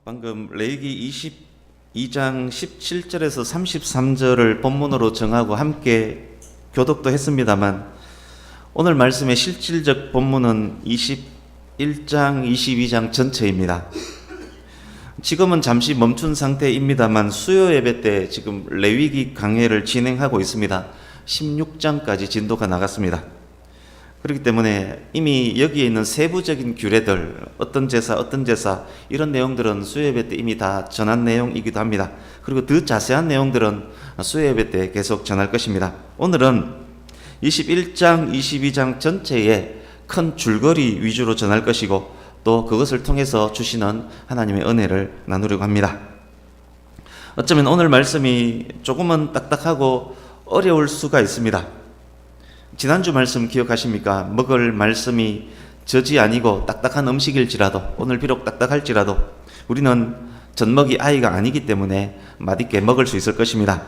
방금 레위기 22장 17절에서 33절을 본문으로 정하고 함께 교독도 했습니다만, 오늘 말씀의 실질적 본문은 21장, 22장 전체입니다. 지금은 잠시 멈춘 상태입니다만 수요 예배 때 지금 레위기 강해를 진행하고 있습니다. 16장까지 진도가 나갔습니다. 그렇기 때문에 이미 여기에 있는 세부적인 규례들, 어떤 제사 이런 내용들은 수요 예배 때 이미 다 전한 내용이기도 합니다. 그리고 더 자세한 내용들은 수요 예배 때 계속 전할 것입니다. 오늘은 21장, 22장 전체의 큰 줄거리 위주로 전할 것이고, 또 그것을 통해서 주시는 하나님의 은혜를 나누려고 합니다. 어쩌면 오늘 말씀이 조금은 딱딱하고 어려울 수가 있습니다. 지난주 말씀 기억하십니까? 먹을 말씀이 젖이 아니고 딱딱한 음식일지라도, 오늘 비록 딱딱할지라도 우리는 젖먹이 아이가 아니기 때문에 맛있게 먹을 수 있을 것입니다.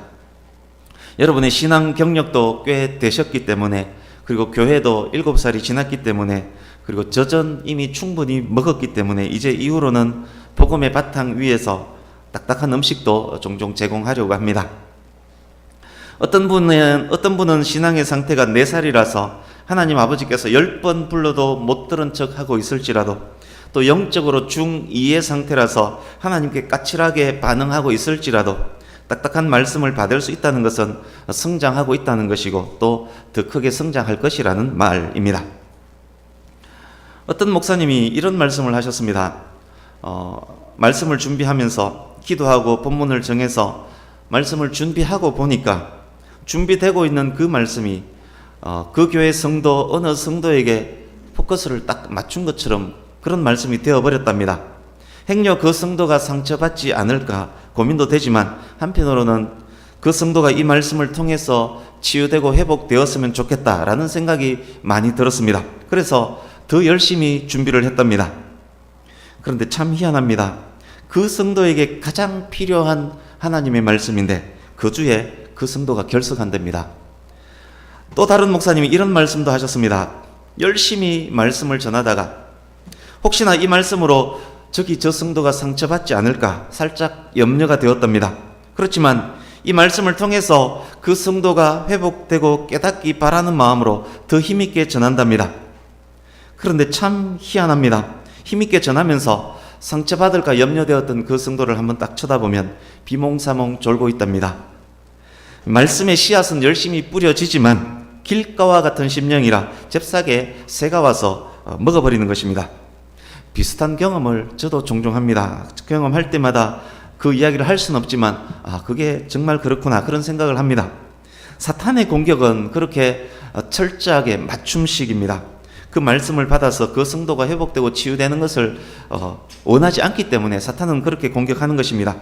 여러분의 신앙 경력도 꽤 되셨기 때문에, 그리고 교회도 7살이 지났기 때문에, 그리고 젖은 이미 충분히 먹었기 때문에 이제 이후로는 복음의 바탕 위에서 딱딱한 음식도 종종 제공하려고 합니다. 어떤 분은 신앙의 상태가 4살이라서 하나님 아버지께서 10번 불러도 못 들은 척하고 있을지라도, 또 영적으로 중2의 상태라서 하나님께 까칠하게 반응하고 있을지라도 딱딱한 말씀을 받을 수 있다는 것은 성장하고 있다는 것이고, 또 더 크게 성장할 것이라는 말입니다. 어떤 목사님이 이런 말씀을 하셨습니다. 말씀을 준비하면서 기도하고 본문을 정해서 말씀을 준비하고 보니까 준비되고 있는 그 말씀이 그 교회 성도 어느 성도에게 포커스를 딱 맞춘 것처럼 그런 말씀이 되어버렸답니다. 행여 그 성도가 상처받지 않을까 고민도 되지만, 한편으로는 그 성도가 이 말씀을 통해서 치유되고 회복되었으면 좋겠다라는 생각이 많이 들었습니다. 그래서 더 열심히 준비를 했답니다. 그런데 참 희한합니다. 그 성도에게 가장 필요한 하나님의 말씀인데 그 주에 그 성도가 결석한답니다. 또 다른 목사님이 이런 말씀도 하셨습니다. 열심히 말씀을 전하다가 혹시나 이 말씀으로 저 성도가 상처받지 않을까 살짝 염려가 되었답니다. 그렇지만 이 말씀을 통해서 그 성도가 회복되고 깨닫기 바라는 마음으로 더 힘있게 전한답니다. 그런데 참 희한합니다. 힘있게 전하면서 상처받을까 염려되었던 그 성도를 한번 딱 쳐다보면 비몽사몽 졸고 있답니다. 말씀의 씨앗은 열심히 뿌려지지만 길가와 같은 심령이라 잽싸게 새가 와서 먹어버리는 것입니다. 비슷한 경험을 저도 종종 합니다. 경험할 때마다 그 이야기를 할 수는 없지만 그게 정말 그렇구나 그런 생각을 합니다. 사탄의 공격은 그렇게 철저하게 맞춤식입니다. 그 말씀을 받아서 그 성도가 회복되고 치유되는 것을 원하지 않기 때문에 사탄은 그렇게 공격하는 것입니다.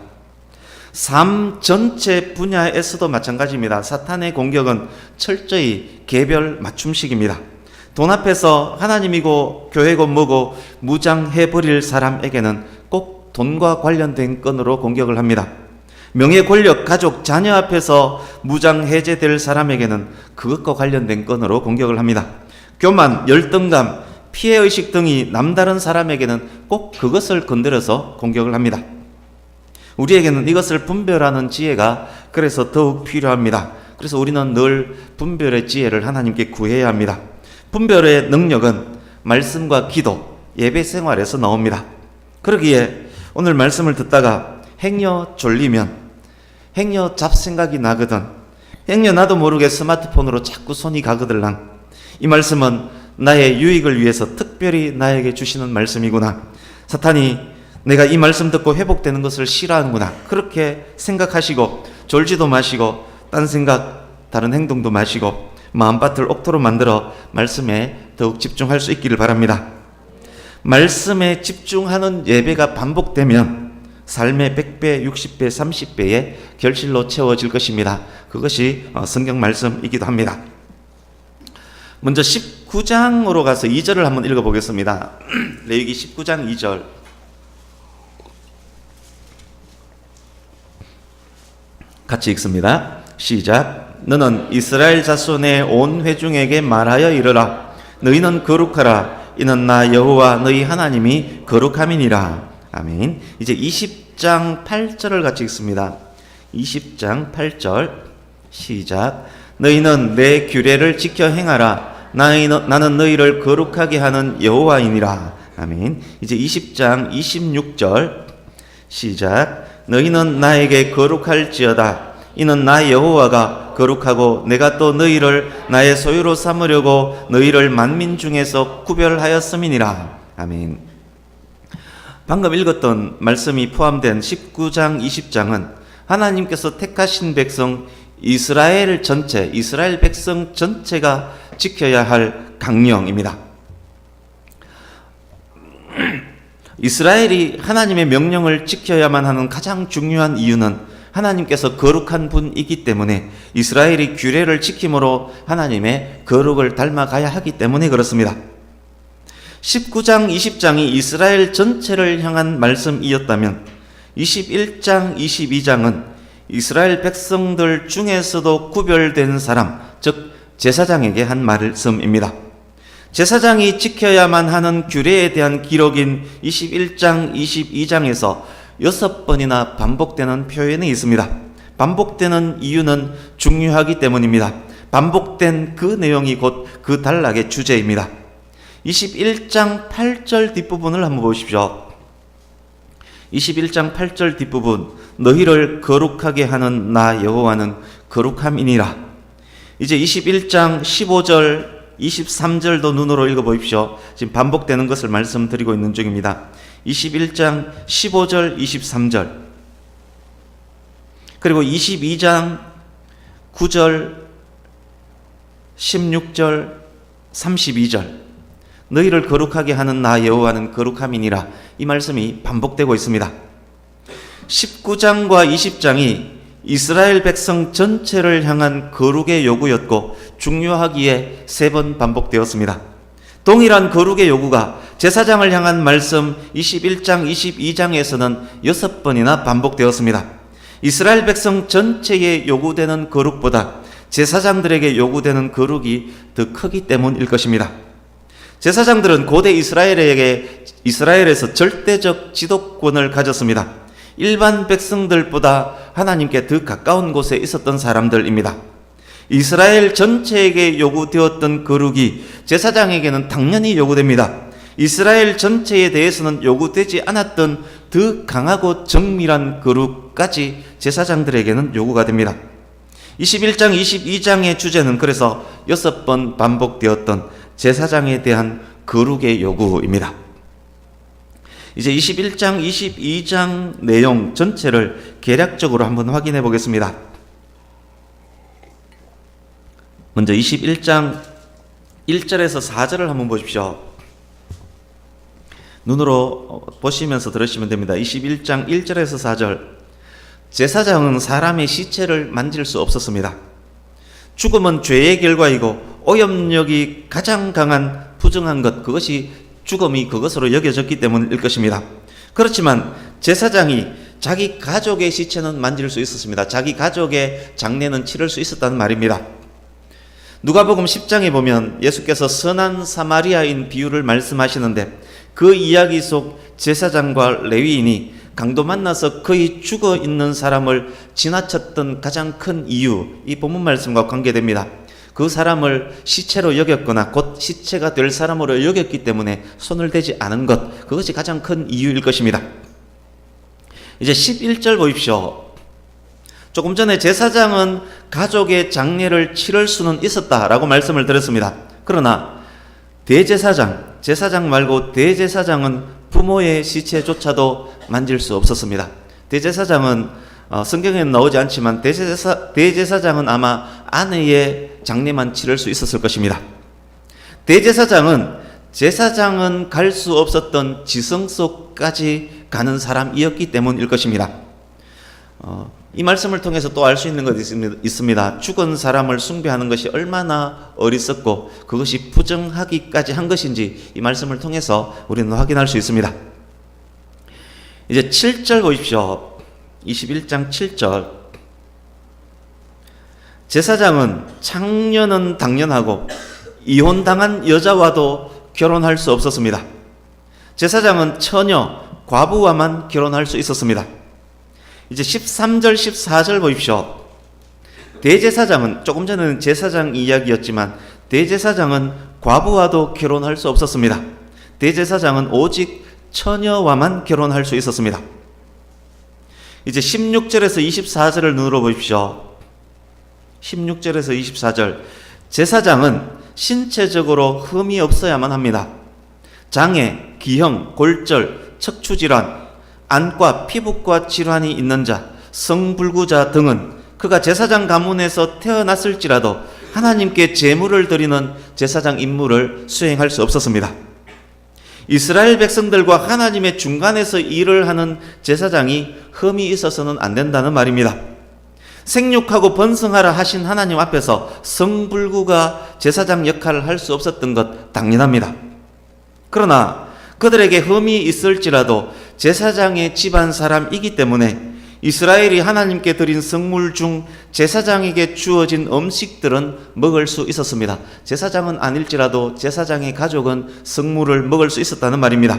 삶 전체 분야에서도 마찬가지입니다. 사탄의 공격은 철저히 개별 맞춤식입니다. 돈 앞에서 하나님이고 교회고 뭐고 무장해버릴 사람에게는 꼭 돈과 관련된 건으로 공격을 합니다. 명예, 권력, 가족, 자녀 앞에서 무장해제될 사람에게는 그것과 관련된 건으로 공격을 합니다. 교만, 열등감, 피해의식 등이 남다른 사람에게는 꼭 그것을 건드려서 공격을 합니다. 우리에게는 이것을 분별하는 지혜가 그래서 더욱 필요합니다. 그래서 우리는 늘 분별의 지혜를 하나님께 구해야 합니다. 분별의 능력은 말씀과 기도, 예배 생활에서 나옵니다. 그러기에 오늘 말씀을 듣다가 행여 졸리면, 행여 잡생각이 나거든, 행여 나도 모르게 스마트폰으로 자꾸 손이 가거들랑, 이 말씀은 나의 유익을 위해서 특별히 나에게 주시는 말씀이구나. 사탄이 내가 이 말씀 듣고 회복되는 것을 싫어하는구나. 그렇게 생각하시고 졸지도 마시고 딴 생각, 다른 행동도 마시고 마음밭을 옥토로 만들어 말씀에 더욱 집중할 수 있기를 바랍니다. 말씀에 집중하는 예배가 반복되면 삶의 100배, 60배, 30배의 결실로 채워질 것입니다. 그것이 성경 말씀이기도 합니다. 먼저 19장으로 가서 2절을 한번 읽어보겠습니다. 레위기 19장 2절. 같이 읽습니다. 시작. 너는 이스라엘 자손의 온 회중에게 말하여 이르라. 너희는 거룩하라. 이는 나 여호와 너희 하나님이 거룩함이니라. 아멘. 이제 20장 8절을 같이 읽습니다. 20장 8절 시작. 너희는 내 규례를 지켜 행하라. 나는 너희를 거룩하게 하는 여호와이니라. 아멘. 이제 20장 26절 시작. 너희는 나에게 거룩할지어다. 이는 나 여호와가 거룩하고 내가 또 너희를 나의 소유로 삼으려고 너희를 만민 중에서 구별하였음이니라. 아멘. 방금 읽었던 말씀이 포함된 19장 20장은 하나님께서 택하신 백성 이스라엘 백성 전체가 지켜야 할 강령입니다. 이스라엘이 하나님의 명령을 지켜야만 하는 가장 중요한 이유는 하나님께서 거룩한 분이기 때문에 이스라엘이 규례를 지킴으로 하나님의 거룩을 닮아가야 하기 때문에 그렇습니다. 19장 20장이 이스라엘 전체를 향한 말씀이었다면 21장 22장은 이스라엘 백성들 중에서도 구별된 사람, 즉 제사장에게 한 말씀입니다. 제사장이 지켜야만 하는 규례에 대한 기록인 21장 22장에서 6번이나 반복되는 표현이 있습니다. 반복되는 이유는 중요하기 때문입니다. 반복된 그 내용이 곧 그 단락의 주제입니다. 21장 8절 뒷부분을 한번 보십시오. 21장 8절 뒷부분, 너희를 거룩하게 하는 나 여호와는 거룩함이니라. 이제 21장 15절 23절도 눈으로 읽어보십시오. 지금 반복되는 것을 말씀드리고 있는 중입니다. 21장 15절 23절 그리고 22장 9절 16절 32절 너희를 거룩하게 하는 나 여호와는 거룩함이니라. 이 말씀이 반복되고 있습니다. 19장과 20장이 이스라엘 백성 전체를 향한 거룩의 요구였고 중요하기에 3번 반복되었습니다. 동일한 거룩의 요구가 제사장을 향한 말씀 21장 22장에서는 6번이나 반복되었습니다. 이스라엘 백성 전체에 요구되는 거룩보다 제사장들에게 요구되는 거룩이 더 크기 때문일 것입니다. 제사장들은 고대 이스라엘에서 절대적 지도권을 가졌습니다. 일반 백성들보다 하나님께 더 가까운 곳에 있었던 사람들입니다. 이스라엘 전체에게 요구되었던 거룩이 제사장에게는 당연히 요구됩니다. 이스라엘 전체에 대해서는 요구되지 않았던 더 강하고 정밀한 거룩까지 제사장들에게는 요구가 됩니다. 21장 22장의 주제는 그래서 6번 반복되었던 제사장에 대한 거룩의 요구입니다. 이제 21장 22장 내용 전체를 개략적으로 한번 확인해 보겠습니다. 먼저 21장 1절에서 4절을 한번 보십시오. 눈으로 보시면서 들으시면 됩니다. 21장 1절에서 4절. 제사장은 사람의 시체를 만질 수 없었습니다. 죽음은 죄의 결과이고 오염력이 가장 강한 부정한 것, 그것이 죽음이 그것으로 여겨졌기 때문일 것입니다. 그렇지만 제사장이 자기 가족의 시체는 만질 수 있었습니다. 자기 가족의 장례는 치를 수 있었다는 말입니다. 누가복음 10장에 보면 예수께서 선한 사마리아인 비유를 말씀하시는데 그 이야기 속 제사장과 레위인이 강도 만나서 거의 죽어 있는 사람을 지나쳤던 가장 큰 이유, 이 본문 말씀과 관계됩니다. 그 사람을 시체로 여겼거나 곧 시체가 될 사람으로 여겼기 때문에 손을 대지 않은 것, 그것이 가장 큰 이유일 것입니다. 이제 11절 보십시오. 조금 전에 제사장은 가족의 장례를 치를 수는 있었다라고 말씀을 드렸습니다. 그러나 제사장 말고 대제사장은 부모의 시체조차도 만질 수 없었습니다. 대제사장은 성경에는 나오지 않지만 대제사장은 아마 아내의 장례만 치를 수 있었을 것입니다. 제사장은 갈 수 없었던 지성 속까지 가는 사람이었기 때문일 것입니다. 이 말씀을 통해서 또 알 수 있는 것이 있습니다. 죽은 사람을 숭배하는 것이 얼마나 어리석고 그것이 부정하기까지 한 것인지 이 말씀을 통해서 우리는 확인할 수 있습니다. 이제 7절 보십시오. 21장 7절. 제사장은 창녀는 당연하고 이혼당한 여자와도 결혼할 수 없었습니다. 제사장은 처녀, 과부와만 결혼할 수 있었습니다. 이제 13절, 14절 보십시오. 대제사장은, 조금 전에는 제사장 이야기였지만 대제사장은 과부와도 결혼할 수 없었습니다. 대제사장은 오직 처녀와만 결혼할 수 있었습니다. 이제 16절에서 24절을 눈으로 보십시오. 16절에서 24절. 제사장은 신체적으로 흠이 없어야만 합니다. 장애, 기형, 골절, 척추질환, 안과 피부과 질환이 있는 자, 성불구자 등은 그가 제사장 가문에서 태어났을지라도 하나님께 제물을 드리는 제사장 임무를 수행할 수 없었습니다. 이스라엘 백성들과 하나님의 중간에서 일을 하는 제사장이 흠이 있어서는 안 된다는 말입니다. 생육하고 번성하라 하신 하나님 앞에서 성불구가 제사장 역할을 할 수 없었던 것 당연합니다. 그러나 그들에게 흠이 있을지라도 제사장의 집안 사람이기 때문에 이스라엘이 하나님께 드린 성물 중 제사장에게 주어진 음식들은 먹을 수 있었습니다. 제사장은 아닐지라도 제사장의 가족은 성물을 먹을 수 있었다는 말입니다.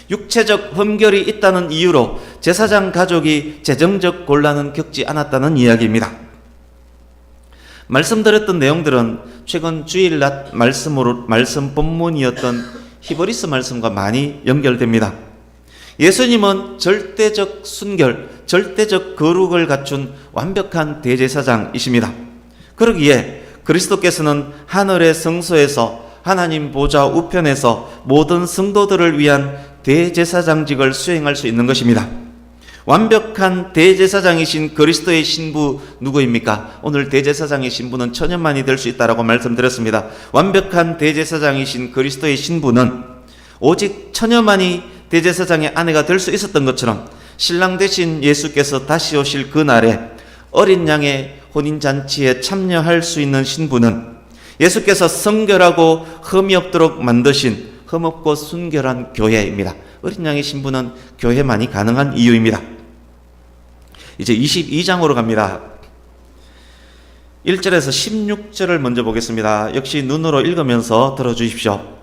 육체적 흠결이 있다는 이유로 제사장 가족이 재정적 곤란은 겪지 않았다는 이야기입니다. 말씀드렸던 내용들은 최근 주일낮 말씀 본문이었던 히브리서 말씀과 많이 연결됩니다. 예수님은 절대적 순결, 절대적 거룩을 갖춘 완벽한 대제사장이십니다. 그러기에 그리스도께서는 하늘의 성소에서 하나님 보좌 우편에서 모든 성도들을 위한 대제사장직을 수행할 수 있는 것입니다. 완벽한 대제사장이신 그리스도의 신부 누구입니까? 오늘 대제사장의 신부는 천년만이 될 수 있다라고 말씀드렸습니다. 완벽한 대제사장이신 그리스도의 신부는 오직 천년만이 대제사장의 아내가 될 수 있었던 것처럼 신랑 되신 예수께서 다시 오실 그날에 어린 양의 혼인잔치에 참여할 수 있는 신부는 예수께서 성결하고 흠이 없도록 만드신 흠없고 순결한 교회입니다. 어린 양의 신부는 교회만이 가능한 이유입니다. 이제 22장으로 갑니다. 1절에서 16절을 먼저 보겠습니다. 역시 눈으로 읽으면서 들어주십시오.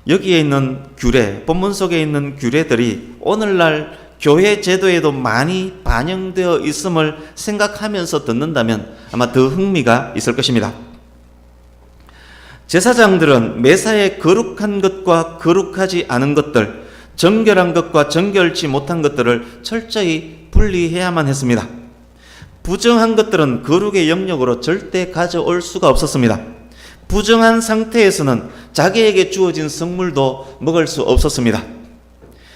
여기에 있는 규례, 본문 속에 있는 규례들이 오늘날 교회 제도에도 많이 반영되어 있음을 생각하면서 듣는다면 아마 더 흥미가 있을 것입니다. 제사장들은 매사에 거룩한 것과 거룩하지 않은 것들, 정결한 것과 정결치 못한 것들을 철저히 분리해야만 했습니다. 부정한 것들은 거룩의 영역으로 절대 가져올 수가 없었습니다. 부정한 상태에서는 자기에게 주어진 성물도 먹을 수 없었습니다.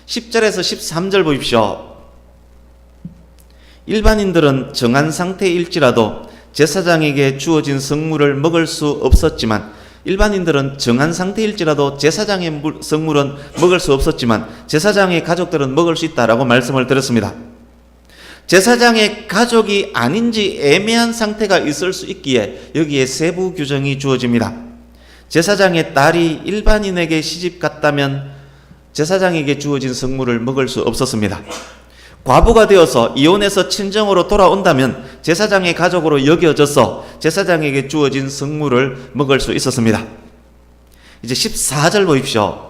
10절에서 13절 보십시오. 일반인들은 정한 상태일지라도 제사장에게 주어진 성물을 먹을 수 없었지만 일반인들은 정한 상태일지라도 제사장의 성물은 먹을 수 없었지만 제사장의 가족들은 먹을 수 있다라고 말씀을 드렸습니다. 제사장의 가족이 아닌지 애매한 상태가 있을 수 있기에 여기에 세부 규정이 주어집니다. 제사장의 딸이 일반인에게 시집 갔다면 제사장에게 주어진 성물을 먹을 수 없었습니다. 과부가 되어서 이혼해서 친정으로 돌아온다면 제사장의 가족으로 여겨져서 제사장에게 주어진 성물을 먹을 수 있었습니다. 이제 14절 보십시오.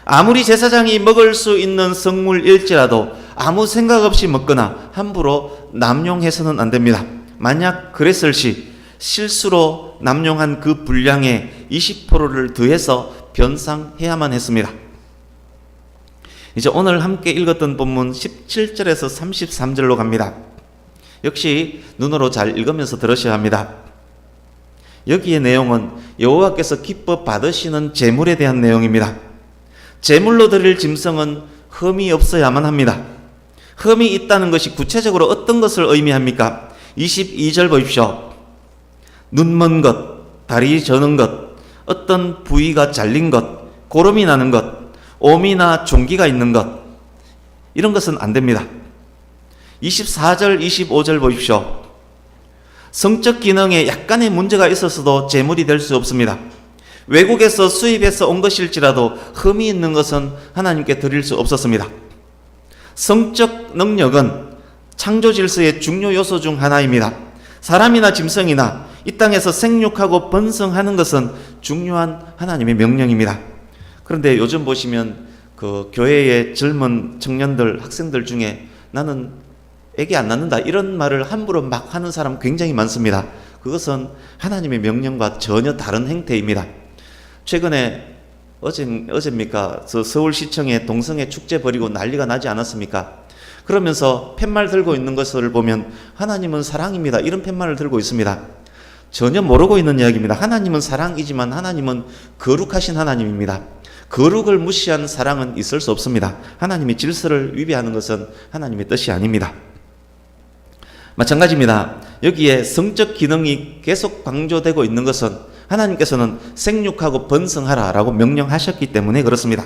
아무리 제사장이 먹을 수 있는 성물일지라도 아무 생각 없이 먹거나 함부로 남용해서는 안 됩니다. 만약 그랬을 시 실수로 남용한 그 분량의 20%를 더해서 변상해야만 했습니다. 이제 오늘 함께 읽었던 본문 17절에서 33절로 갑니다. 역시 눈으로 잘 읽으면서 들으셔야 합니다. 여기의 내용은 여호와께서 기뻐 받으시는 제물에 대한 내용입니다. 제물로 드릴 짐승은 흠이 없어야만 합니다. 흠이 있다는 것이 구체적으로 어떤 것을 의미합니까? 22절 보십시오. 눈 먼 것, 다리 저는 것, 어떤 부위가 잘린 것, 고름이 나는 것, 오미나 종기가 있는 것, 이런 것은 안 됩니다. 24절, 25절 보십시오. 성적 기능에 약간의 문제가 있어서도 제물이 될 수 없습니다. 외국에서 수입해서 온 것일지라도 흠이 있는 것은 하나님께 드릴 수 없었습니다. 성적 능력은 창조 질서의 중요 요소 중 하나입니다. 사람이나 짐승이나 이 땅에서 생육하고 번성하는 것은 중요한 하나님의 명령입니다. 그런데 요즘 보시면 그 교회의 젊은 청년들, 학생들 중에 나는 애기 안 낳는다 이런 말을 함부로 막 하는 사람 굉장히 많습니다. 그것은 하나님의 명령과 전혀 다른 행태입니다. 최근에 어제입니까? 서울시청에 동성애 축제 벌이고 난리가 나지 않았습니까? 그러면서 팻말 들고 있는 것을 보면 하나님은 사랑입니다. 이런 팻말을 들고 있습니다. 전혀 모르고 있는 이야기입니다. 하나님은 사랑이지만 하나님은 거룩하신 하나님입니다. 거룩을 무시한 사랑은 있을 수 없습니다. 하나님의 질서를 위배하는 것은 하나님의 뜻이 아닙니다. 마찬가지입니다. 여기에 성적 기능이 계속 강조되고 있는 것은 하나님께서는 생육하고 번성하라라고 명령하셨기 때문에 그렇습니다.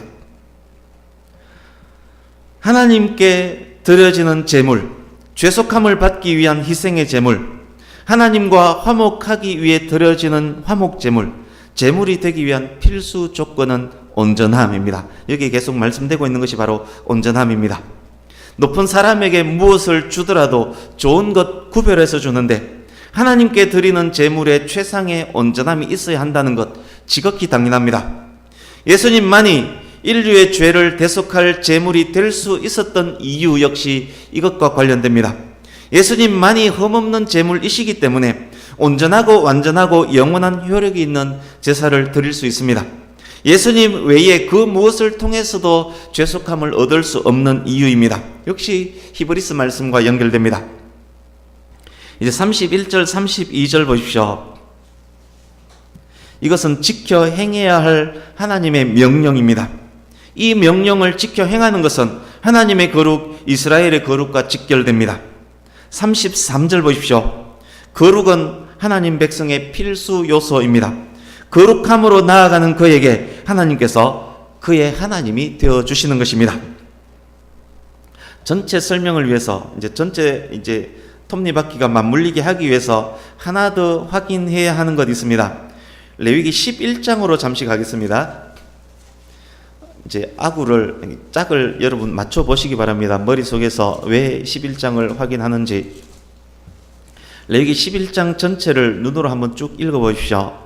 하나님께 드려지는 제물, 죄속함을 받기 위한 희생의 제물, 하나님과 화목하기 위해 드려지는 화목제물, 제물이 되기 위한 필수 조건은 온전함입니다. 여기에 계속 말씀되고 있는 것이 바로 온전함입니다. 높은 사람에게 무엇을 주더라도 좋은 것 구별해서 주는데 하나님께 드리는 제물에 최상의 온전함이 있어야 한다는 것 지극히 당연합니다. 예수님만이 인류의 죄를 대속할 제물이 될 수 있었던 이유 역시 이것과 관련됩니다. 예수님만이 흠없는 제물이시기 때문에 온전하고 완전하고 영원한 효력이 있는 제사를 드릴 수 있습니다. 예수님 외에 그 무엇을 통해서도 죄속함을 얻을 수 없는 이유입니다. 역시 히브리서 말씀과 연결됩니다. 이제 31절, 32절 보십시오. 이것은 지켜 행해야 할 하나님의 명령입니다. 이 명령을 지켜 행하는 것은 하나님의 거룩, 이스라엘의 거룩과 직결됩니다. 33절 보십시오. 거룩은 하나님 백성의 필수 요소입니다. 거룩함으로 나아가는 그에게 하나님께서 그의 하나님이 되어주시는 것입니다. 전체 설명을 위해서 전체 톱니바퀴가 맞물리게 하기 위해서 하나 더 확인해야 하는 것이 있습니다. 레위기 11장으로 잠시 가겠습니다. 아구를, 짝을 여러분 맞춰 보시기 바랍니다. 머릿속에서 왜 11장을 확인하는지. 레위기 11장 전체를 눈으로 한번 쭉 읽어 보십시오.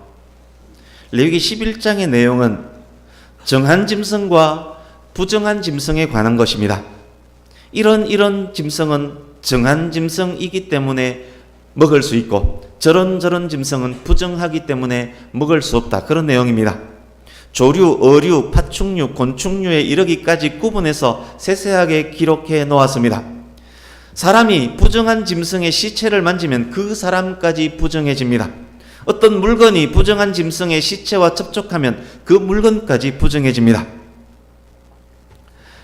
레위기 11장의 내용은 정한 짐승과 부정한 짐승에 관한 것입니다. 이런 짐승은 정한 짐승이기 때문에 먹을 수 있고 저런 짐승은 부정하기 때문에 먹을 수 없다. 그런 내용입니다. 조류, 어류, 파충류, 곤충류에 이르기까지 구분해서 세세하게 기록해 놓았습니다. 사람이 부정한 짐승의 시체를 만지면 그 사람까지 부정해집니다. 어떤 물건이 부정한 짐승의 시체와 접촉하면 그 물건까지 부정해집니다.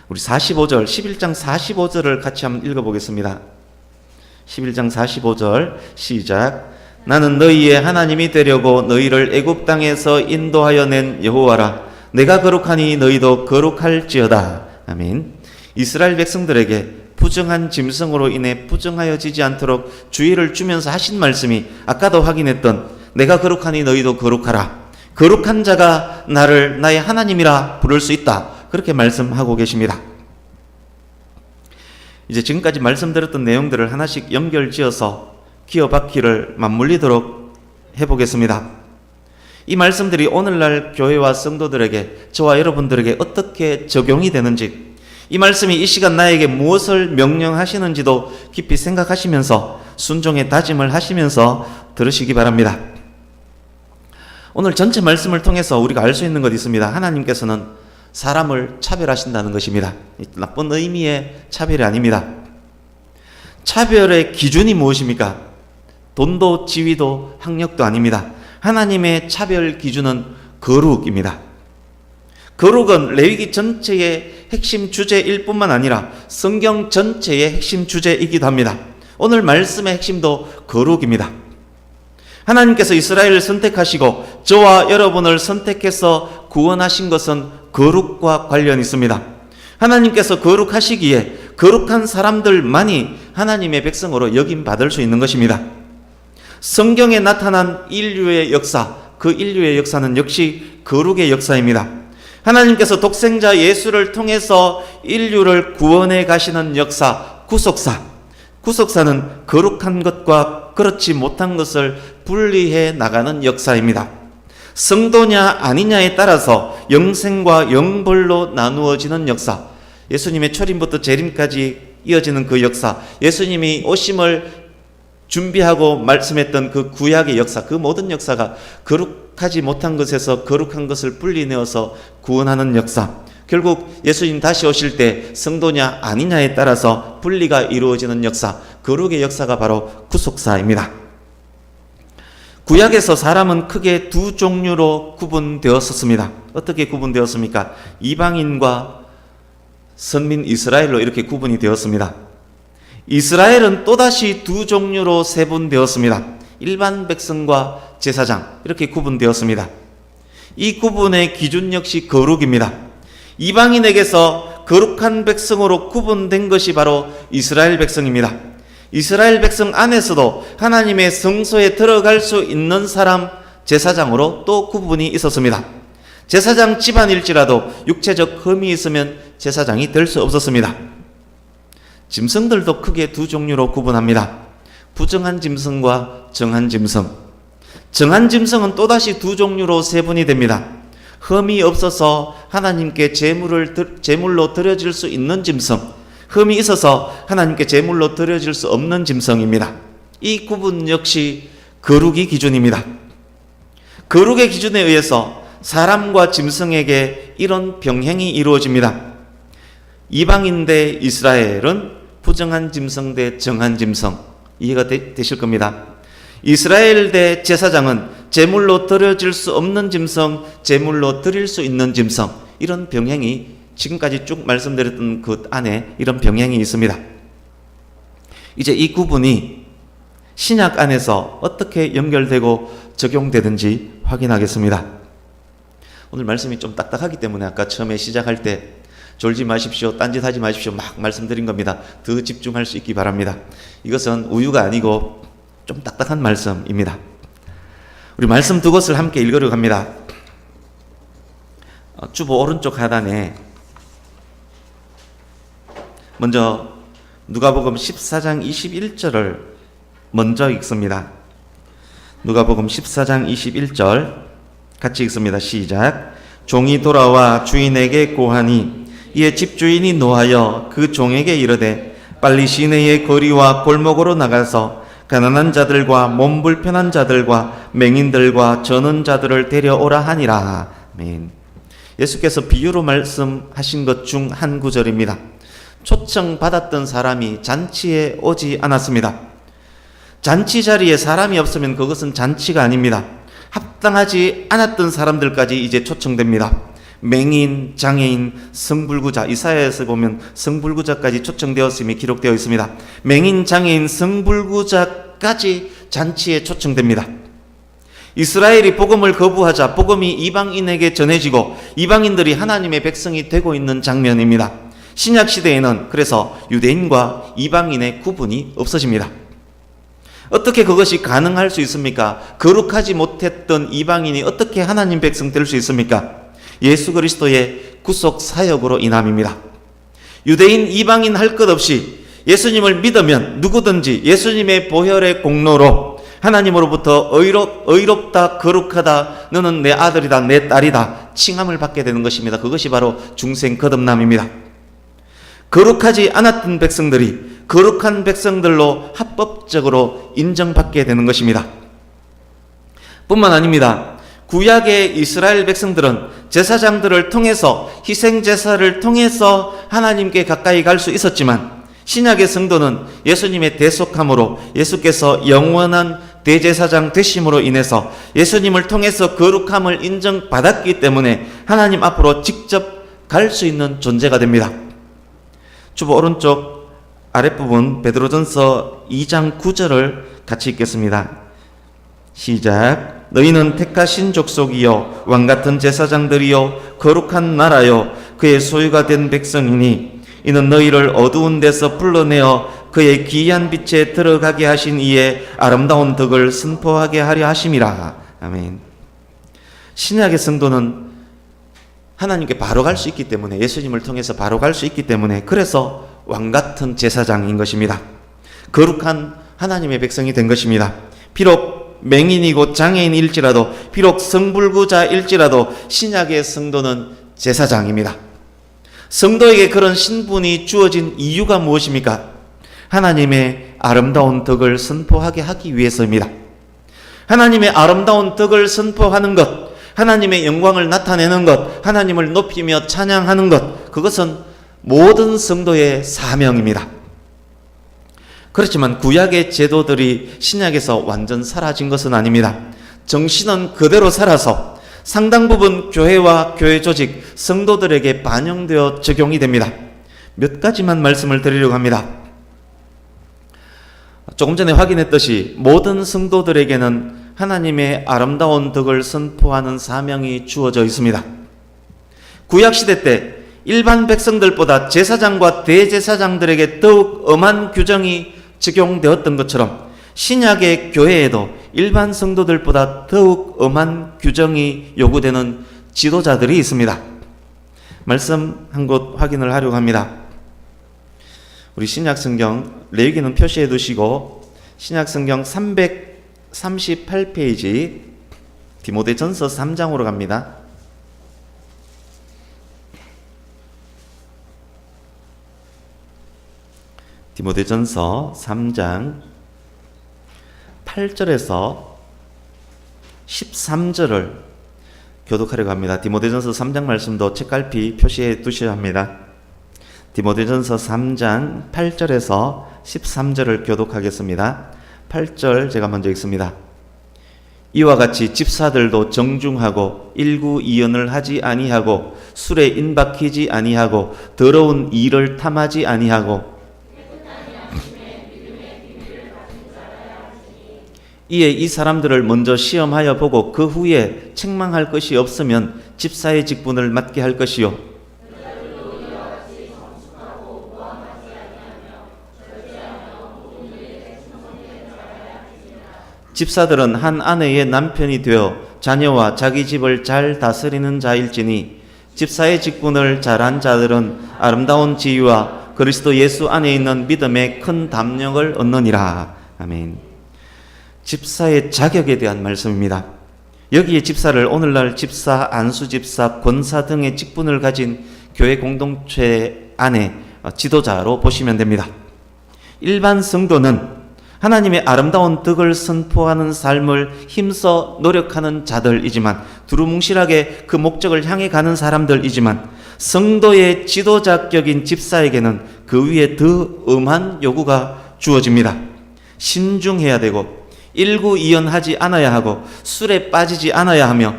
우리 45절, 11장 45절을 같이 한번 읽어보겠습니다. 11장 45절 시작. 나는 너희의 하나님이 되려고 너희를 애굽 땅에서 인도하여 낸 여호와라. 내가 거룩하니 너희도 거룩할지어다. 아멘. 이스라엘 백성들에게 부정한 짐승으로 인해 부정하여지지 않도록 주의를 주면서 하신 말씀이 아까도 확인했던 내가 거룩하니 너희도 거룩하라. 거룩한 자가 나를 나의 하나님이라 부를 수 있다. 그렇게 말씀하고 계십니다. 이제 지금까지 말씀드렸던 내용들을 하나씩 연결지어서 기어바퀴를 맞물리도록 해보겠습니다. 이 말씀들이 오늘날 교회와 성도들에게, 저와 여러분들에게 어떻게 적용이 되는지, 이 말씀이 이 시간 나에게 무엇을 명령하시는지도 깊이 생각하시면서 순종의 다짐을 하시면서 들으시기 바랍니다. 오늘 전체 말씀을 통해서 우리가 알 수 있는 것이 있습니다. 하나님께서는 사람을 차별하신다는 것입니다. 나쁜 의미의 차별이 아닙니다. 차별의 기준이 무엇입니까? 돈도 지위도 학력도 아닙니다. 하나님의 차별 기준은 거룩입니다. 거룩은 레위기 전체의 핵심 주제일 뿐만 아니라 성경 전체의 핵심 주제이기도 합니다. 오늘 말씀의 핵심도 거룩입니다. 하나님께서 이스라엘을 선택하시고 저와 여러분을 선택해서 구원하신 것은 거룩과 관련이 있습니다. 하나님께서 거룩하시기에 거룩한 사람들만이 하나님의 백성으로 여김받을 수 있는 것입니다. 성경에 나타난 인류의 역사, 그 인류의 역사는 역시 거룩의 역사입니다. 하나님께서 독생자 예수를 통해서 인류를 구원해 가시는 역사, 구속사는 거룩한 것과 그렇지 못한 것을 분리해 나가는 역사입니다. 성도냐 아니냐에 따라서 영생과 영벌로 나누어지는 역사, 예수님의 초림부터 재림까지 이어지는 그 역사, 예수님이 오심을 준비하고 말씀했던 그 구약의 역사, 그 모든 역사가 거룩하지 못한 것에서 거룩한 것을 분리내어서 구원하는 역사, 결국 예수님 다시 오실 때 성도냐 아니냐에 따라서 분리가 이루어지는 역사, 거룩의 역사가 바로 구속사입니다. 구약에서 사람은 크게 두 종류로 구분되었었습니다. 어떻게 구분되었습니까? 이방인과 선민 이스라엘로 이렇게 구분이 되었습니다. 이스라엘은 또다시 두 종류로 세분되었습니다. 일반 백성과 제사장, 이렇게 구분되었습니다. 이 구분의 기준 역시 거룩입니다. 이방인에게서 거룩한 백성으로 구분된 것이 바로 이스라엘 백성입니다. 이스라엘 백성 안에서도 하나님의 성소에 들어갈 수 있는 사람, 제사장으로 또 구분이 있었습니다. 제사장 집안일지라도 육체적 흠이 있으면 제사장이 될 수 없었습니다. 짐승들도 크게 두 종류로 구분합니다. 부정한 짐승과 정한 짐승. 정한 짐승은 또다시 두 종류로 세분이 됩니다. 흠이 없어서 하나님께 제물로 드려질 수 있는 짐승, 흠이 있어서 하나님께 제물로 드려질 수 없는 짐승입니다. 이 구분 역시 거룩이 기준입니다. 거룩의 기준에 의해서 사람과 짐승에게 이런 병행이 이루어집니다. 이방인 대 이스라엘은 부정한 짐승 대 정한 짐승, 이해가 되실 겁니다. 이스라엘 대 제사장은 제물로 드려질 수 없는 짐승, 제물로 드릴 수 있는 짐승, 이런 병행이 지금까지 쭉 말씀드렸던 그 안에 이런 병행이 있습니다. 이제 이 구분이 신약 안에서 어떻게 연결되고 적용되는지 확인하겠습니다. 오늘 말씀이 좀 딱딱하기 때문에 아까 처음에 시작할 때 졸지 마십시오, 딴짓하지 마십시오 막 말씀드린 겁니다. 더 집중할 수 있기 바랍니다. 이것은 우유가 아니고 좀 딱딱한 말씀입니다. 우리 말씀 두 것을 함께 읽으려고 합니다. 주보 오른쪽 하단에 먼저 누가복음 14장 21절을 먼저 읽습니다. 누가복음 14장 21절 같이 읽습니다. 시작. 종이 돌아와 주인에게 고하니 이에 집주인이 노하여 그 종에게 이르되 빨리 시내의 거리와 골목으로 나가서 가난한 자들과 몸 불편한 자들과 맹인들과 저는 자들을 데려오라 하니라. 아멘. 예수께서 비유로 말씀하신 것 중 한 구절입니다. 초청받았던 사람이 잔치에 오지 않았습니다. 잔치 자리에 사람이 없으면 그것은 잔치가 아닙니다. 합당하지 않았던 사람들까지 이제 초청됩니다. 맹인, 장애인, 성불구자, 이사야에서 보면 성불구자까지 초청되었음이 기록되어 있습니다. 맹인, 장애인, 성불구자까지 잔치에 초청됩니다. 이스라엘이 복음을 거부하자 복음이 이방인에게 전해지고 이방인들이 하나님의 백성이 되고 있는 장면입니다. 신약 시대에는 그래서 유대인과 이방인의 구분이 없어집니다. 어떻게 그것이 가능할 수 있습니까? 거룩하지 못했던 이방인이 어떻게 하나님 백성 될 수 있습니까? 예수 그리스도의 구속 사역으로 인함입니다. 유대인, 이방인 할 것 없이 예수님을 믿으면 누구든지 예수님의 보혈의 공로로 하나님으로부터 의롭다, 거룩하다, 너는 내 아들이다, 내 딸이다 칭함을 받게 되는 것입니다. 그것이 바로 중생 거듭남입니다. 거룩하지 않았던 백성들이 거룩한 백성들로 합법적으로 인정받게 되는 것입니다. 뿐만 아닙니다. 구약의 이스라엘 백성들은 제사장들을 통해서 희생제사를 통해서 하나님께 가까이 갈 수 있었지만 신약의 성도는 예수님의 대속함으로 예수께서 영원한 대제사장 되심으로 인해서 예수님을 통해서 거룩함을 인정받았기 때문에 하나님 앞으로 직접 갈 수 있는 존재가 됩니다. 주보 오른쪽 아랫부분 베드로전서 2장 9절을 같이 읽겠습니다. 시작. 너희는 택하신 족속이요 왕같은 제사장들이요 거룩한 나라요 그의 소유가 된 백성이니 이는 너희를 어두운 데서 불러내어 그의 귀한 빛에 들어가게 하신 이의 아름다운 덕을 선포하게 하려 하심이라. 아멘. 신약의 성도는 하나님께 바로 갈 수 있기 때문에 예수님을 통해서 바로 갈 수 있기 때문에 그래서 왕같은 제사장인 것입니다. 거룩한 하나님의 백성이 된 것입니다. 비록 맹인이고 장애인일지라도, 비록 성불구자일지라도 신약의 성도는 제사장입니다. 성도에게 그런 신분이 주어진 이유가 무엇입니까? 하나님의 아름다운 덕을 선포하게 하기 위해서입니다. 하나님의 아름다운 덕을 선포하는 것, 하나님의 영광을 나타내는 것, 하나님을 높이며 찬양하는 것, 그것은 모든 성도의 사명입니다. 그렇지만 구약의 제도들이 신약에서 완전 사라진 것은 아닙니다. 정신은 그대로 살아서 상당 부분 교회와 교회 조직, 성도들에게 반영되어 적용이 됩니다. 몇 가지만 말씀을 드리려고 합니다. 조금 전에 확인했듯이 모든 성도들에게는 하나님의 아름다운 덕을 선포하는 사명이 주어져 있습니다. 구약시대 때 일반 백성들보다 제사장과 대제사장들에게 더욱 엄한 규정이 적용되었던 것처럼 신약의 교회에도 일반 성도들보다 더욱 엄한 규정이 요구되는 지도자들이 있습니다. 말씀 한 곳 확인을 하려고 합니다. 우리 신약성경 레위기는 표시해 두시고 신약성경 338페이지 디모데전서 3장으로 갑니다. 디모데전서 3장 8절에서 13절을 교독하려고 합니다. 디모데전서 3장 말씀도 책갈피 표시해 두셔야 합니다. 디모데전서 3장 8절에서 13절을 교독하겠습니다. 8절 제가 먼저 읽습니다. 이와 같이 집사들도 정중하고 일구이연을 하지 아니하고 술에 인박히지 아니하고 더러운 일을 탐하지 아니하고 이에 이 사람들을 먼저 시험하여 보고 그 후에 책망할 것이 없으면 집사의 직분을 맡게 할 것이요 집사들은 한 아내의 남편이 되어 자녀와 자기 집을 잘 다스리는 자일지니 집사의 직분을 잘한 자들은 아름다운 지위와 그리스도 예수 안에 있는 믿음의 큰 담력을 얻느니라. 아멘. 집사의 자격에 대한 말씀입니다. 여기에 집사를 오늘날 집사, 안수집사, 권사 등의 직분을 가진 교회 공동체 안에 지도자로 보시면 됩니다. 일반 성도는 하나님의 아름다운 덕을 선포하는 삶을 힘써 노력하는 자들이지만 두루뭉실하게 그 목적을 향해 가는 사람들이지만 성도의 지도자격인 집사에게는 그 위에 더 엄한 요구가 주어집니다. 신중해야 되고 일구이연하지 않아야 하고 술에 빠지지 않아야 하며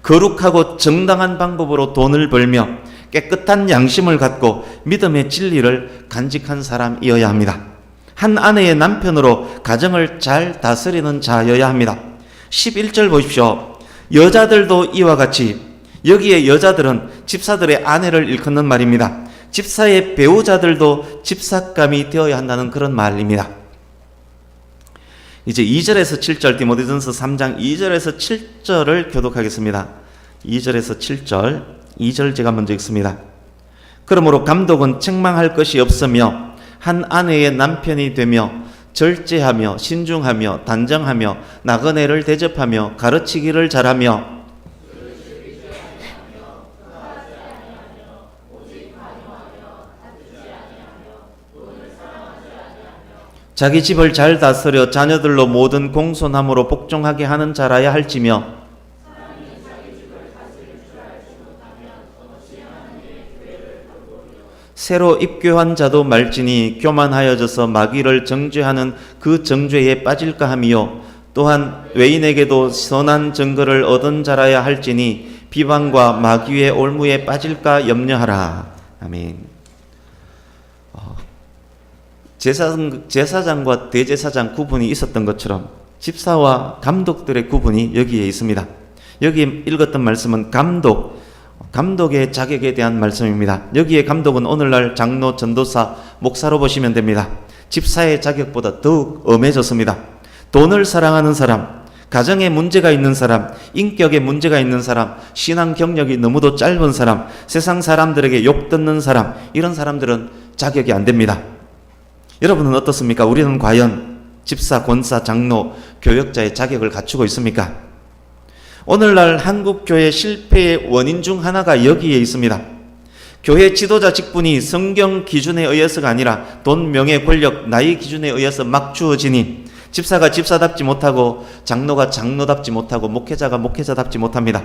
거룩하고 정당한 방법으로 돈을 벌며 깨끗한 양심을 갖고 믿음의 진리를 간직한 사람이어야 합니다. 한 아내의 남편으로 가정을 잘 다스리는 자여야 합니다. 11절 보십시오. 여자들도 이와 같이, 여기에 여자들은 집사들의 아내를 일컫는 말입니다. 집사의 배우자들도 집사감이 되어야 한다는 그런 말입니다. 이제 2절에서 7절 디모데전서 3장 2절에서 7절을 교독하겠습니다. 2절에서 7절 2절 제가 먼저 읽습니다. 그러므로 감독은 책망할 것이 없으며 한 아내의 남편이 되며 절제하며 신중하며 단정하며 나그네를 대접하며 가르치기를 잘하며 자기 집을 잘 다스려 자녀들로 모든 공손함으로 복종하게 하는 자라야 할지며 새로 입교한 자도 말지니 교만하여져서 마귀를 정죄하는 그 정죄에 빠질까 하며 또한 외인에게도 선한 증거를 얻은 자라야 할지니 비방과 마귀의 올무에 빠질까 염려하라. 아멘. 제사장과 대제사장 구분이 있었던 것처럼 집사와 감독들의 구분이 여기에 있습니다. 여기 읽었던 말씀은 감독의 자격에 대한 말씀입니다. 여기에 감독은 오늘날 장로, 전도사, 목사로 보시면 됩니다. 집사의 자격보다 더욱 엄해졌습니다. 돈을 사랑하는 사람, 가정에 문제가 있는 사람, 인격에 문제가 있는 사람, 신앙 경력이 너무도 짧은 사람, 세상 사람들에게 욕 듣는 사람, 이런 사람들은 자격이 안 됩니다. 여러분은 어떻습니까? 우리는 과연 집사, 권사, 장로, 교역자의 자격을 갖추고 있습니까? 오늘날 한국교회 실패의 원인 중 하나가 여기에 있습니다. 교회 지도자 직분이 성경 기준에 의해서가 아니라 돈, 명예, 권력, 나이 기준에 의해서 막 주어지니 집사가 집사답지 못하고 장로가 장로답지 못하고 목회자가 목회자답지 못합니다.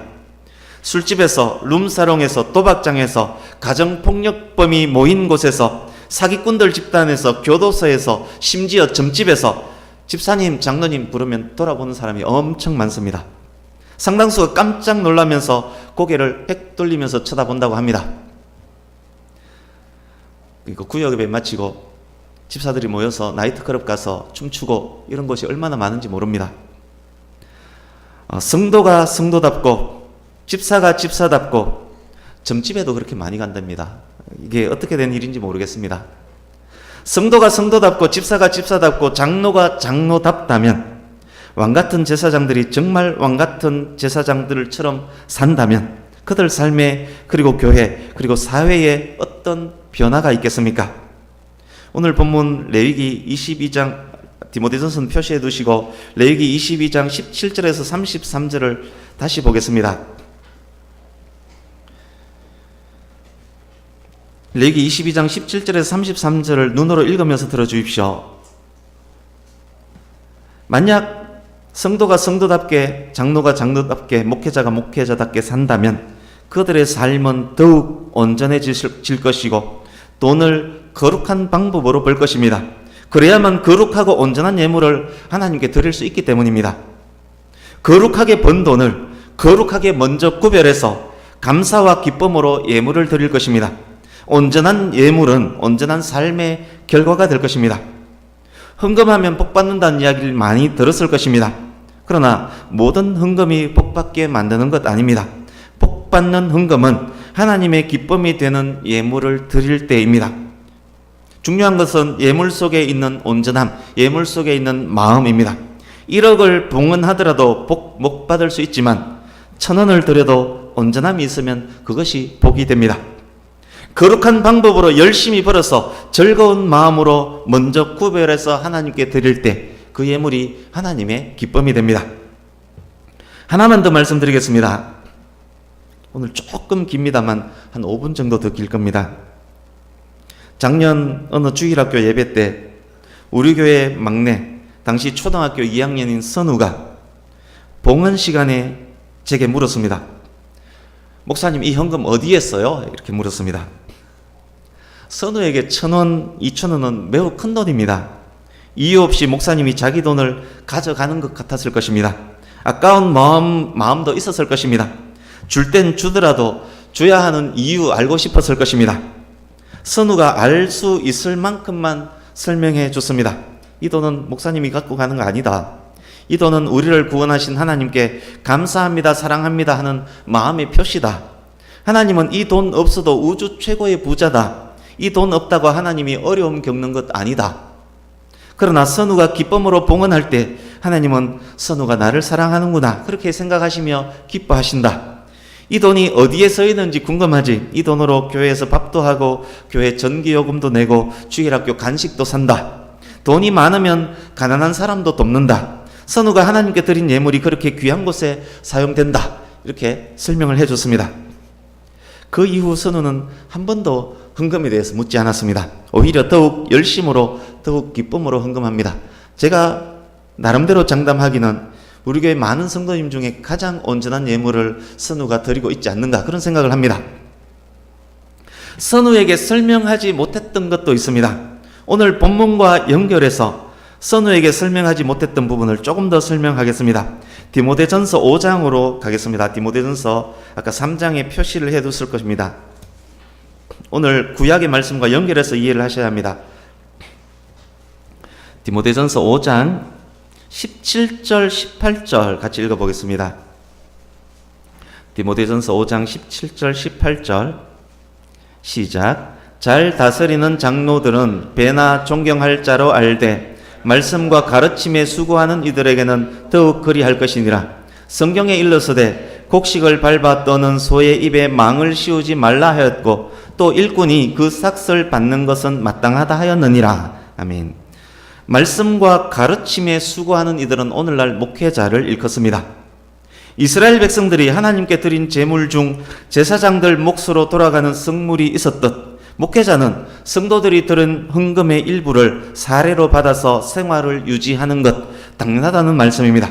술집에서, 룸사롱에서, 도박장에서, 가정폭력범이 모인 곳에서, 사기꾼들 집단에서, 교도소에서, 심지어 점집에서 집사님, 장로님 부르면 돌아보는 사람이 엄청 많습니다. 상당수가 깜짝 놀라면서 고개를 획 돌리면서 쳐다본다고 합니다. 그리고 구역예배 마치고 집사들이 모여서 나이트클럽 가서 춤추고 이런 곳이 얼마나 많은지 모릅니다. 성도가 성도답고 집사가 집사답고 점집에도 그렇게 많이 간답니다. 이게 어떻게 된 일인지 모르겠습니다. 성도가 성도답고 집사가 집사답고 장로가 장로답다면, 왕같은 제사장들이 정말 왕같은 제사장들처럼 산다면 그들 삶에, 그리고 교회, 그리고 사회에 어떤 변화가 있겠습니까? 오늘 본문 레위기 22장, 디모데전서는 표시해 두시고 레위기 22장 17절에서 33절을 다시 보겠습니다. 레위기 22장 17절에서 33절을 눈으로 읽으면서 들어주십시오. 만약 성도가 성도답게, 장로가 장로답게, 목회자가 목회자답게 산다면 그들의 삶은 더욱 온전해질 것이고 돈을 거룩한 방법으로 벌 것입니다. 그래야만 거룩하고 온전한 예물을 하나님께 드릴 수 있기 때문입니다. 거룩하게 번 돈을 거룩하게 먼저 구별해서 감사와 기쁨으로 예물을 드릴 것입니다. 온전한 예물은 온전한 삶의 결과가 될 것입니다. 헌금하면 복받는다는 이야기를 많이 들었을 것입니다. 그러나 모든 헌금이 복받게 만드는 것 아닙니다. 복받는 헌금은 하나님의 기쁨이 되는 예물을 드릴 때입니다. 중요한 것은 예물 속에 있는 온전함, 예물 속에 있는 마음입니다. 1억을 봉헌하더라도 복 못 받을 수 있지만 1,000원을 드려도 온전함이 있으면 그것이 복이 됩니다. 거룩한 방법으로 열심히 벌어서 즐거운 마음으로 먼저 구별해서 하나님께 드릴 때 그 예물이 하나님의 기쁨이 됩니다. 하나만 더 말씀드리겠습니다. 오늘 조금 깁니다만 한 5분 정도 더 길 겁니다. 작년 어느 주일학교 예배 때 우리 교회 막내, 당시 초등학교 2학년인 선우가 봉헌 시간에 제게 물었습니다. 목사님, 이 헌금 어디에 써요? 이렇게 물었습니다. 선우에게 1,000원, 2,000원은 매우 큰 돈입니다. 이유 없이 목사님이 자기 돈을 가져가는 것 같았을 것입니다. 아까운 마음도 있었을 것입니다. 줄 땐 주더라도 줘야 하는 이유 알고 싶었을 것입니다. 선우가 알 수 있을 만큼만 설명해 줬습니다. 이 돈은 목사님이 갖고 가는 거 아니다. 이 돈은 우리를 구원하신 하나님께 감사합니다, 사랑합니다 하는 마음의 표시다. 하나님은 이 돈 없어도 우주 최고의 부자다. 이 돈 없다고 하나님이 어려움 겪는 것 아니다. 그러나 선우가 기쁨으로 봉헌할 때 하나님은 선우가 나를 사랑하는구나 그렇게 생각하시며 기뻐하신다. 이 돈이 어디에 써 있는지 궁금하지? 이 돈으로 교회에서 밥도 하고 교회 전기요금도 내고 주일학교 간식도 산다. 돈이 많으면 가난한 사람도 돕는다. 선우가 하나님께 드린 예물이 그렇게 귀한 곳에 사용된다. 이렇게 설명을 해줬습니다. 그 이후 선우는 한 번도 헌금에 대해서 묻지 않았습니다. 오히려 더욱 열심으로 더욱 기쁨으로 헌금합니다. 제가 나름대로 장담하기는 우리 교회 많은 성도님 중에 가장 온전한 예물을 선우가 드리고 있지 않는가 그런 생각을 합니다. 선우에게 설명하지 못했던 것도 있습니다. 오늘 본문과 연결해서 선우에게 설명하지 못했던 부분을 조금 더 설명하겠습니다. 디모데전서 5장으로 가겠습니다. 디모데전서 아까 3장에 표시를 해뒀을 것입니다. 오늘 구약의 말씀과 연결해서 이해를 하셔야 합니다. 디모데전서 5장 17절 18절 같이 읽어보겠습니다. 디모데전서 5장 17절 18절 시작. 잘 다스리는 장로들은 배나 존경할 자로 알되 말씀과 가르침에 수고하는 이들에게는 더욱 그리할 것이니라. 성경에 일러서되 곡식을 밟아 떠는 소의 입에 망을 씌우지 말라 하였고 또 일꾼이 그 삭을 받는 것은 마땅하다 하였느니라. 아멘. 말씀과 가르침에 수고하는 이들은 오늘날 목회자를 일컫습니다. 이스라엘 백성들이 하나님께 드린 제물 중 제사장들 몫으로 돌아가는 성물이 있었듯 목회자는 성도들이 들은 헌금의 일부를 사례로 받아서 생활을 유지하는 것 당연하다는 말씀입니다.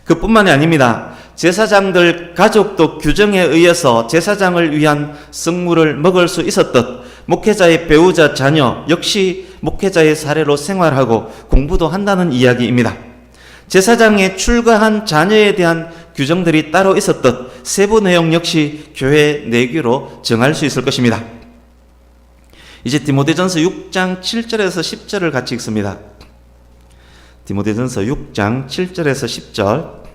그뿐만이 아닙니다. 제사장들 가족도 규정에 의해서 제사장을 위한 성물을 먹을 수 있었듯 목회자의 배우자 자녀 역시 목회자의 사례로 생활하고 공부도 한다는 이야기입니다. 제사장에 출가한 자녀에 대한 규정들이 따로 있었듯 세부 내용 역시 교회 내규로 정할 수 있을 것입니다. 이제 디모데전서 6장 7절에서 10절을 같이 읽습니다. 디모데전서 6장 7절에서 10절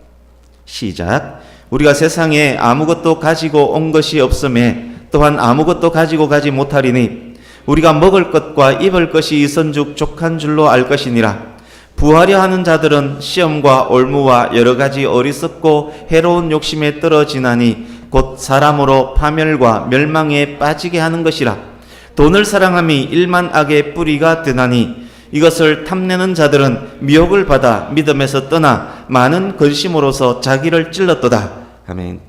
시작. 우리가 세상에 아무것도 가지고 온 것이 없음에 또한 아무것도 가지고 가지 못하리니 우리가 먹을 것과 입을 것이 있은즉 족한 줄로 알 것이니라. 부하려 하는 자들은 시험과 올무와 여러 가지 어리석고 해로운 욕심에 떨어지나니 곧 사람으로 파멸과 멸망에 빠지게 하는 것이라. 돈을 사랑함이 일만 악의 뿌리가 되나니 이것을 탐내는 자들은 미혹을 받아 믿음에서 떠나 많은 근심으로서 자기를 찔렀도다. 아멘.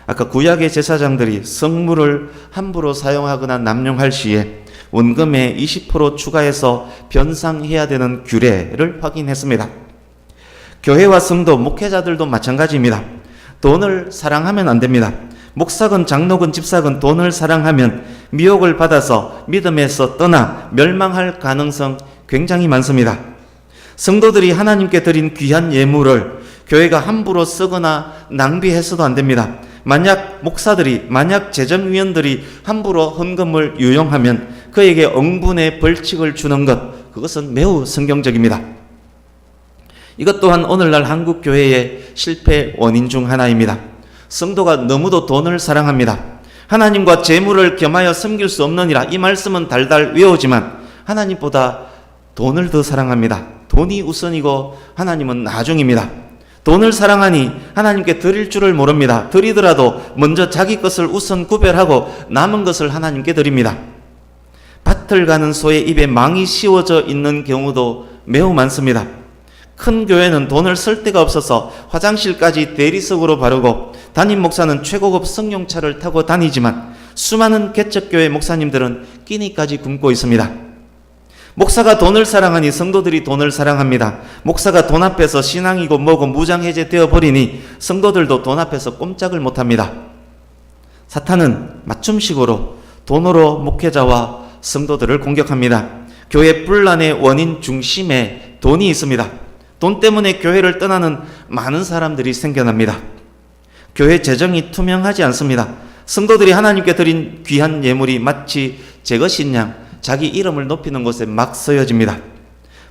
아까 구약의 제사장들이 성물을 함부로 사용하거나 남용할 시에 원금에 20% 추가해서 변상해야 되는 규례를 확인했습니다. 교회와 성도, 목회자들도 마찬가지입니다. 돈을 사랑하면 안 됩니다. 목사건 장로건 집사건 돈을 사랑하면 미혹을 받아서 믿음에서 떠나 멸망할 가능성 굉장히 많습니다. 성도들이 하나님께 드린 귀한 예물을 교회가 함부로 쓰거나 낭비해서도 안 됩니다. 만약 재정위원들이 함부로 헌금을 유용하면 그에게 응분의 벌칙을 주는 것, 그것은 매우 성경적입니다. 이것 또한 오늘날 한국 교회의 실패 원인 중 하나입니다. 성도가 너무도 돈을 사랑합니다. 하나님과 재물을 겸하여 섬길 수 없느니라. 이 말씀은 달달 외우지만 하나님보다 돈을 더 사랑합니다. 돈이 우선이고 하나님은 나중입니다. 돈을 사랑하니 하나님께 드릴 줄을 모릅니다. 드리더라도 먼저 자기 것을 우선 구별하고 남은 것을 하나님께 드립니다. 밭을 가는 소의 입에 망이 씌워져 있는 경우도 매우 많습니다. 큰 교회는 돈을 쓸 데가 없어서 화장실까지 대리석으로 바르고 담임 목사는 최고급 승용차를 타고 다니지만 수많은 개척교회 목사님들은 끼니까지 굶고 있습니다. 목사가 돈을 사랑하니 성도들이 돈을 사랑합니다. 목사가 돈 앞에서 신앙이고 뭐고 무장해제 되어버리니 성도들도 돈 앞에서 꼼짝을 못합니다. 사탄은 맞춤식으로 돈으로 목회자와 성도들을 공격합니다. 교회 분란의 원인 중심에 돈이 있습니다. 돈 때문에 교회를 떠나는 많은 사람들이 생겨납니다. 교회 재정이 투명하지 않습니다. 성도들이 하나님께 드린 귀한 예물이 마치 제 것인 양 자기 이름을 높이는 곳에 막 쓰여집니다.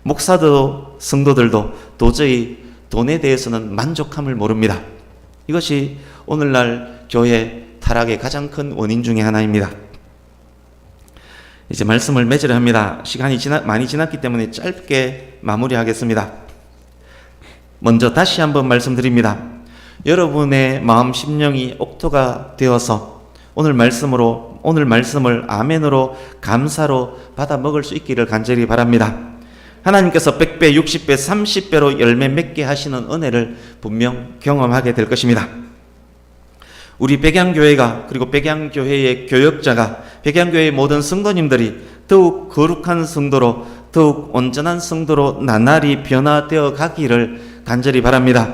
목사도 성도들도 도저히 돈에 대해서는 만족함을 모릅니다. 이것이 오늘날 교회 타락의 가장 큰 원인 중에 하나입니다. 이제 말씀을 맺으려 합니다. 시간이 많이 지났기 때문에 짧게 마무리하겠습니다. 먼저 다시 한번 말씀드립니다. 여러분의 마음 심령이 옥토가 되어서 오늘 말씀을 아멘으로 감사로 받아 먹을 수 있기를 간절히 바랍니다. 하나님께서 100배, 60배, 30배로 열매 맺게 하시는 은혜를 분명 경험하게 될 것입니다. 우리 백양교회가, 그리고 백양교회의 교역자가, 백양교회의 모든 성도님들이 더욱 거룩한 성도로, 더욱 온전한 성도로 나날이 변화되어 가기를 간절히 바랍니다.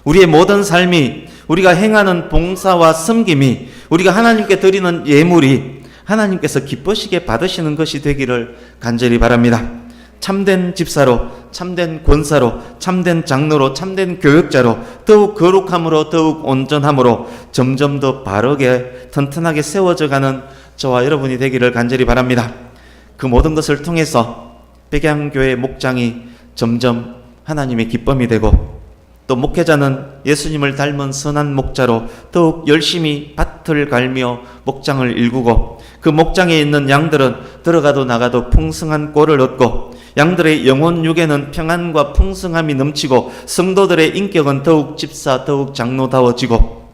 우리의 모든 삶이, 우리가 행하는 봉사와 섬김이, 우리가 하나님께 드리는 예물이 하나님께서 기쁘시게 받으시는 것이 되기를 간절히 바랍니다. 참된 집사로, 참된 권사로, 참된 장로로, 참된 교역자로 더욱 거룩함으로, 더욱 온전함으로 점점 더 바르게 튼튼하게 세워져 가는 저와 여러분이 되기를 간절히 바랍니다. 그 모든 것을 통해서 백양교회 목장이 점점 하나님의 기쁨이 되고, 또 목회자는 예수님을 닮은 선한 목자로 더욱 열심히 밭을 갈며 목장을 일구고, 그 목장에 있는 양들은 들어가도 나가도 풍성한 꼴을 얻고, 양들의 영혼 육에는 평안과 풍성함이 넘치고, 성도들의 인격은 더욱 집사, 더욱 장로다워지고,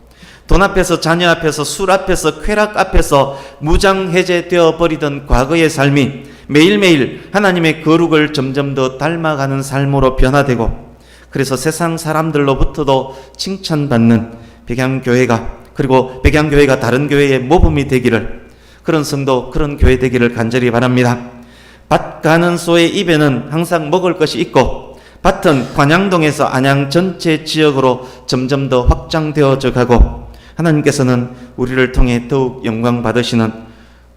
돈 앞에서, 자녀 앞에서, 술 앞에서, 쾌락 앞에서 무장해제되어 버리던 과거의 삶이 매일매일 하나님의 거룩을 점점 더 닮아가는 삶으로 변화되고, 그래서 세상 사람들로부터도 칭찬받는 백양교회가, 그리고 백양교회가 다른 교회의 모범이 되기를, 그런 성도, 그런 교회 되기를 간절히 바랍니다. 밭 가는 소의 입에는 항상 먹을 것이 있고, 밭은 관양동에서 안양 전체 지역으로 점점 더 확장되어져 가고, 하나님께서는 우리를 통해 더욱 영광 받으시는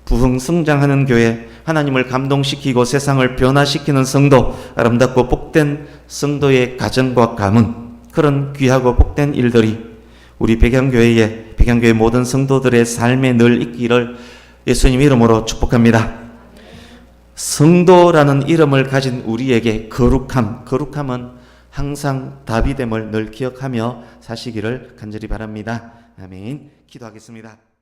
부흥 성장하는 교회, 하나님을 감동시키고 세상을 변화시키는 성도, 아름답고 복된 성도의 가정과 가문, 그런 귀하고 복된 일들이 우리 백양교회의, 백양교회 모든 성도들의 삶에 늘 있기를 예수님 이름으로 축복합니다. 성도라는 이름을 가진 우리에게 거룩함은 항상 답이 됨을 늘 기억하며 사시기를 간절히 바랍니다. 아멘. 기도하겠습니다.